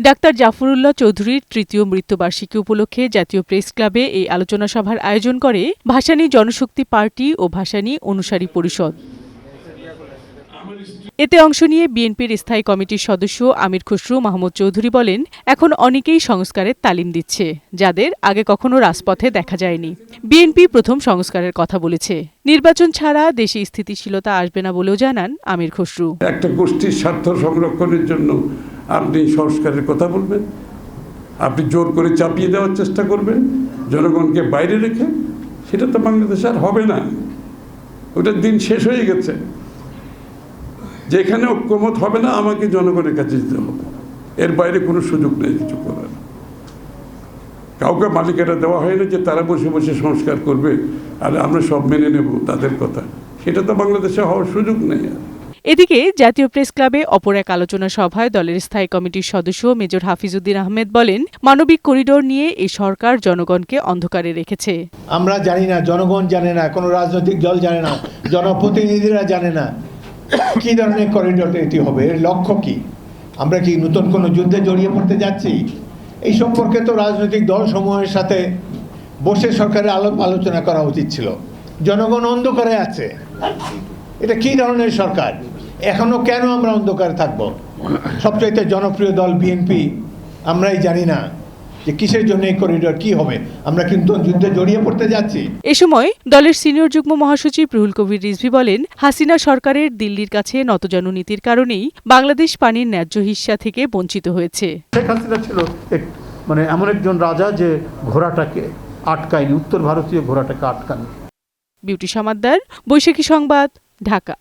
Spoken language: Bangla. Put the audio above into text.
ডাক্তার জাফরুল্লাহ চৌধুরীর তৃতীয় মৃত্যুবার্ষিকী উপলক্ষে জাতীয় প্রেস ক্লাবে এই আলোচনা সভার আয়োজন করে ভাসানী জনশক্তি পার্টি ও ভাসানী অনুসারী পরিষদ। এতে অংশ নিয়ে বিএনপির স্থায়ী কমিটির সদস্য আমির খসরু মাহমুদ চৌধুরী বলেন, এখন অনেকেই সংস্কারের তালিম দিচ্ছে, যাদের আগে কখনো রাজপথে দেখা যায়নি। বিএনপি প্রথম সংস্কারের কথা বলেছে। নির্বাচন ছাড়া দেশে স্থিতিশীলতা আসবে না বলেও জানান আমির খসরু। একটা গোষ্ঠীর স্বার্থ সংরক্ষণের জন্য আপনি সংস্কারের কথা বলবেন, আপনি জোর করে চাপিয়ে দেওয়ার চেষ্টা করবেন জনগণকে বাইরে রেখে, সেটা তো বাংলাদেশ আর হবে না। ওটার দিন শেষ হয়ে গেছে। যেখানে ঐক্যমত হবে না, আমাকে জনগণের কাছে যেতে হবে। এর বাইরে কোনো সুযোগ নেই কিছু করার। কাউকে মালিকানা দেওয়া হয় না যে তারা বসে বসে সংস্কার করবে আর আমরা সব মেনে নেব তাদের কথা। সেটা তো বাংলাদেশে হওয়ার সুযোগ নেই। এদিকে জাতীয় প্রেস ক্লাবে অপর এক আলোচনা সভায় দলের স্থায়ী কমিটির সদস্য মেজর হাফিজউদ্দিন আহমেদ বলেন, মানবিক করিডোর নিয়ে এই সরকার জনগণকে অন্ধকারে রেখেছে। আমরা জানি না, জনগণ জানে না, কোনো রাজনৈতিক দল জানে না, জনপ্রতিনিধিরা জানে না কি ধরনের করিডোর এটি হবে, এর লক্ষ্য কি। আমরা কি নতুন কোনো যুদ্ধে জড়িয়ে পড়তে যাচ্ছি? এই সম্পর্কে তো রাজনৈতিক দল সমূহের সাথে বসে সরকারের আলোচনা করা উচিত ছিল। জনগণ অন্ধকারে আছে। এটা কি ধরনের সরকার? এখনো কেন আমরা অন্ধকারে থাকবো? সবচাইতে জনপ্রিয় দল বিএনপি, আমরাই জানি না যে কিসের জন্য এই করিডোর, কি হবে। আমরা কিন্তু যুদ্ধে জড়িয়ে পড়তে যাচ্ছি। এ সময় দলের সিনিয়র যুগ্ম মহাসচিব রুহুল কবির রিজভী বলেন, হাসিনা সরকারের দিল্লির কাছে নতজানু নীতির কারণেই বাংলাদেশ পানির ন্যায্য হিস্সা থেকে বঞ্চিত হয়েছে। শেখ হাসিনা ছিল এমন একজন রাজা যে ঘোড়াটাকে আটকায়নি, উত্তর ভারতীয় ঘোড়াটাকে আটকায়নি। বিউটি সমাদ্দার, বৈশাখী সংবাদ, ঢাকা।